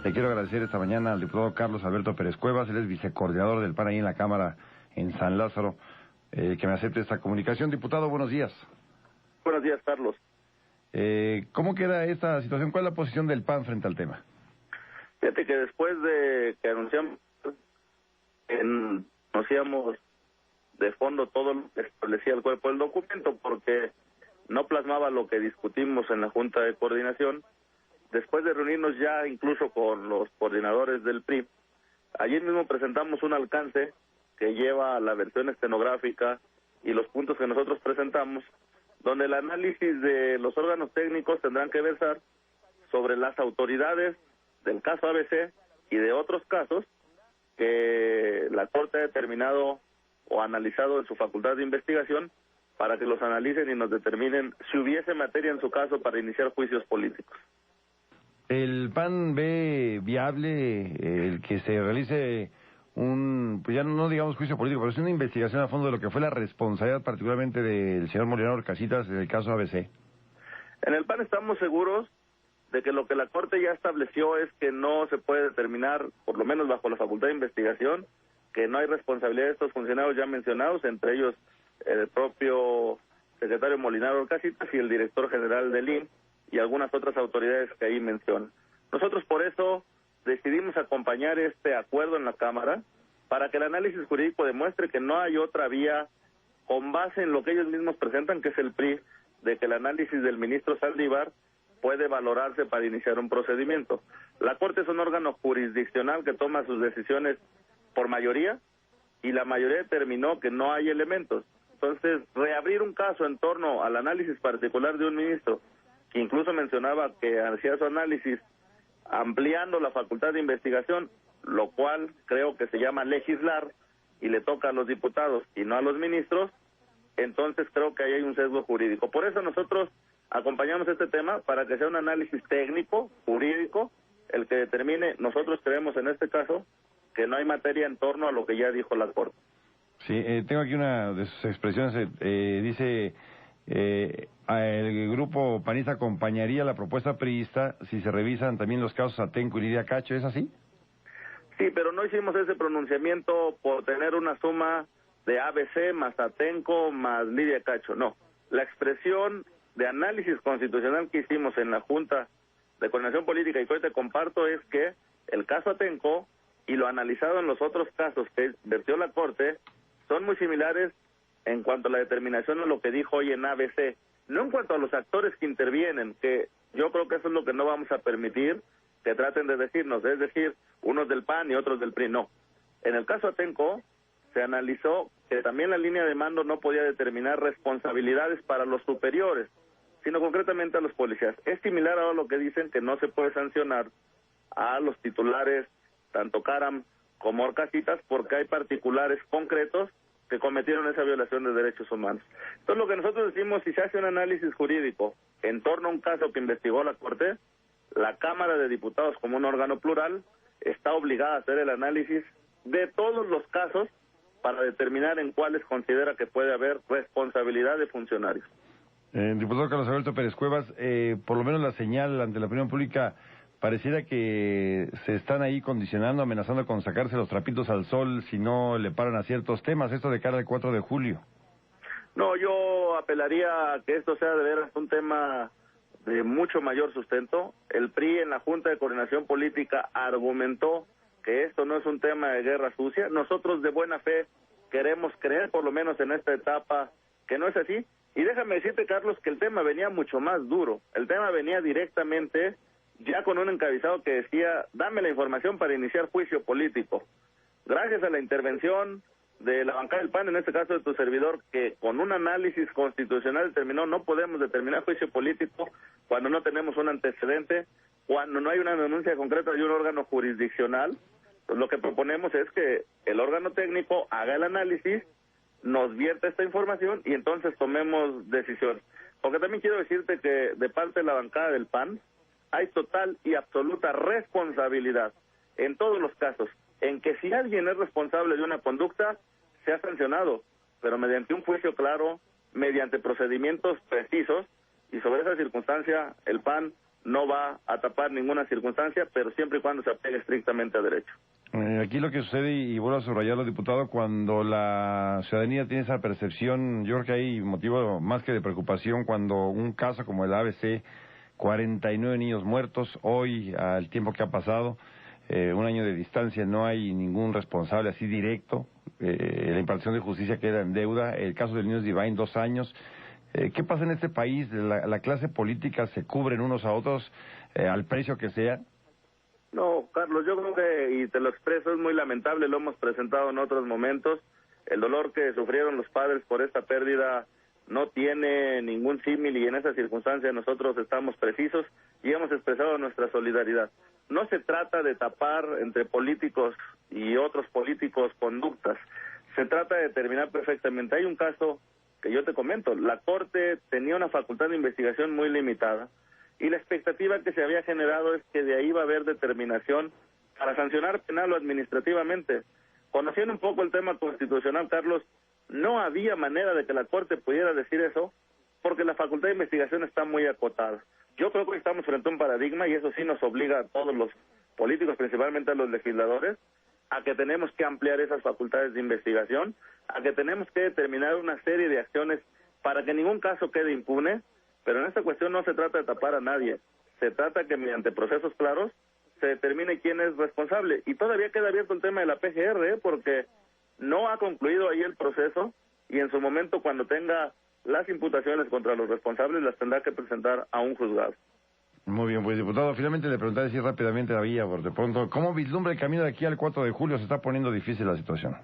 Le quiero agradecer esta mañana al diputado Carlos Alberto Pérez Cuevas, él es vicecoordinador del PAN ahí en la Cámara en San Lázaro, que me acepte esta comunicación. Diputado, buenos días. Buenos días, Carlos. ¿Cómo queda esta situación? ¿Cuál es la posición del PAN frente al tema? Fíjate que después de que conocíamos de fondo todo lo que establecía el cuerpo del documento, porque no plasmaba lo que discutimos en la Junta de Coordinación, después de reunirnos ya incluso con los coordinadores del PRI, allí mismo presentamos un alcance que lleva la versión estenográfica y los puntos que nosotros presentamos, donde el análisis de los órganos técnicos tendrán que versar sobre las autoridades del caso ABC y de otros casos que la Corte ha determinado o analizado en su facultad de investigación para que los analicen y nos determinen si hubiese materia en su caso para iniciar juicios políticos. ¿El PAN ve viable el que se realice pues ya no digamos juicio político, pero es una investigación a fondo de lo que fue la responsabilidad particularmente del señor Molinaro Orcasitas en el caso ABC? En el PAN estamos seguros de que lo que la Corte ya estableció es que no se puede determinar, por lo menos bajo la facultad de investigación, que no hay responsabilidad de estos funcionarios ya mencionados, entre ellos el propio secretario Molinaro Orcasitas y el director general del INE y algunas otras autoridades que ahí mencionan. Nosotros por eso decidimos acompañar este acuerdo en la Cámara para que el análisis jurídico demuestre que no hay otra vía con base en lo que ellos mismos presentan, que es el PRI, de que el análisis del ministro Saldívar puede valorarse para iniciar un procedimiento. La Corte es un órgano jurisdiccional que toma sus decisiones por mayoría y la mayoría determinó que no hay elementos. Entonces, reabrir un caso en torno al análisis particular de un ministro, que incluso mencionaba que hacía su análisis ampliando la facultad de investigación, lo cual creo que se llama legislar y le toca a los diputados y no a los ministros, entonces creo que ahí hay un sesgo jurídico. Por eso nosotros acompañamos este tema para que sea un análisis técnico, jurídico, el que determine. Nosotros creemos en este caso que no hay materia en torno a lo que ya dijo la Corte. Sí, tengo aquí una de sus expresiones, dice, el grupo panista acompañaría la propuesta priista si se revisan también los casos Atenco y Lidia Cacho, ¿es así? Sí, pero no hicimos ese pronunciamiento por tener una suma de ABC más Atenco más Lidia Cacho, no. La expresión de análisis constitucional que hicimos en la Junta de Coordinación Política y que hoy te comparto es que el caso Atenco y lo analizado en los otros casos que vertió la Corte son muy similares en cuanto a la determinación de lo que dijo hoy en ABC, no en cuanto a los actores que intervienen, que yo creo que eso es lo que no vamos a permitir que traten de decirnos, es decir, unos del PAN y otros del PRI, no. En el caso Atenco se analizó que también la línea de mando no podía determinar responsabilidades para los superiores, sino concretamente a los policías. Es similar a lo que dicen que no se puede sancionar a los titulares, tanto Caram como Orcasitas, porque hay particulares concretos que cometieron esa violación de derechos humanos. Entonces lo que nosotros decimos, si se hace un análisis jurídico en torno a un caso que investigó la Corte, la Cámara de Diputados como un órgano plural está obligada a hacer el análisis de todos los casos para determinar en cuáles considera que puede haber responsabilidad de funcionarios. Diputado Carlos Alberto Pérez Cuevas, por lo menos la señal ante la opinión pública pareciera que se están ahí condicionando, amenazando con sacarse los trapitos al sol si no le paran a ciertos temas, esto de cara al 4 de julio. No, yo apelaría a que esto sea de veras un tema de mucho mayor sustento. El PRI en la Junta de Coordinación Política argumentó que esto no es un tema de guerra sucia. Nosotros de buena fe queremos creer, por lo menos en esta etapa, que no es así. Y déjame decirte, Carlos, que el tema venía mucho más duro. El tema venía directamente ya con un encabezado que decía, dame la información para iniciar juicio político. Gracias a la intervención de la bancada del PAN, en este caso de tu servidor, que con un análisis constitucional determinó no podemos determinar juicio político cuando no tenemos un antecedente, cuando no hay una denuncia concreta de un órgano jurisdiccional. Pues lo que proponemos es que el órgano técnico haga el análisis, nos vierta esta información y entonces tomemos decisión. Porque también quiero decirte que de parte de la bancada del PAN hay total y absoluta responsabilidad en todos los casos, en que si alguien es responsable de una conducta, sea sancionado, pero mediante un juicio claro, mediante procedimientos precisos, y sobre esa circunstancia el PAN no va a tapar ninguna circunstancia, pero siempre y cuando se apegue estrictamente a derecho. Aquí lo que sucede, y vuelvo a subrayarlo, diputado, cuando la ciudadanía tiene esa percepción, yo creo que hay motivo más que de preocupación cuando un caso como el ABC, 49 niños muertos, hoy, al tiempo que ha pasado, un año de distancia, no hay ningún responsable así directo, la impartición de justicia queda en deuda, el caso del niño Divine, 2 años. ¿Qué pasa en este país? ¿La clase política se cubren unos a otros al precio que sea? No, Carlos, yo creo que, y te lo expreso, es muy lamentable, lo hemos presentado en otros momentos, el dolor que sufrieron los padres por esta pérdida no tiene ningún símil y en esa circunstancia nosotros estamos precisos y hemos expresado nuestra solidaridad. No se trata de tapar entre políticos y otros políticos conductas, se trata de determinar perfectamente. Hay un caso que yo te comento, la Corte tenía una facultad de investigación muy limitada, y la expectativa que se había generado es que de ahí va a haber determinación para sancionar penal o administrativamente. Conociendo un poco el tema constitucional, Carlos, no había manera de que la Corte pudiera decir eso porque la facultad de investigación está muy acotada. Yo creo que estamos frente a un paradigma y eso sí nos obliga a todos los políticos, principalmente a los legisladores, a que tenemos que ampliar esas facultades de investigación, a que tenemos que determinar una serie de acciones para que ningún caso quede impune. Pero en esta cuestión no se trata de tapar a nadie, se trata que mediante procesos claros se determine quién es responsable. Y todavía queda abierto el tema de la PGR, porque no ha concluido ahí el proceso y en su momento cuando tenga las imputaciones contra los responsables las tendrá que presentar a un juzgado. Muy bien, pues diputado, finalmente le preguntaré así rápidamente a Villa, por de pronto, ¿cómo vislumbra el camino de aquí al 4 de julio? Se está poniendo difícil la situación.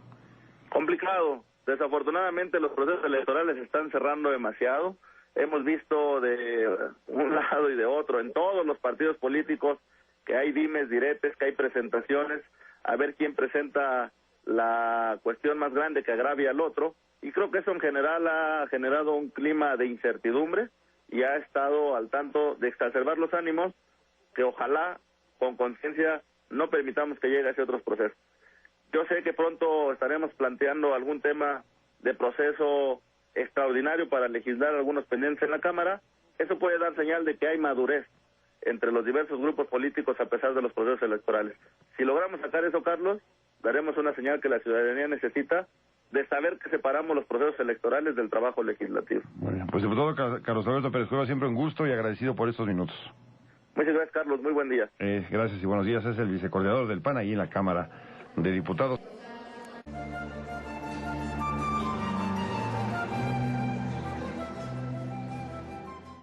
Complicado. Desafortunadamente los procesos electorales se están cerrando demasiado. Hemos visto de un lado y de otro, en todos los partidos políticos, que hay dimes, diretes, que hay presentaciones, a ver quién presenta la cuestión más grande que agravia al otro, y creo que eso en general ha generado un clima de incertidumbre y ha estado al tanto de exacerbar los ánimos, que ojalá, con conciencia, no permitamos que llegue a ese otros procesos. Yo sé que pronto estaremos planteando algún tema de proceso extraordinario para legislar algunos pendientes en la Cámara. Eso puede dar señal de que hay madurez entre los diversos grupos políticos a pesar de los procesos electorales. Si logramos sacar eso, Carlos, daremos una señal que la ciudadanía necesita de saber que separamos los procesos electorales del trabajo legislativo. Muy bien, pues diputado Carlos Alberto Pérez Cuevas, siempre un gusto y agradecido por estos minutos. Muchas gracias, Carlos, muy buen día. Gracias y buenos días, es el vicecoordinador del PAN ahí en la Cámara de Diputados.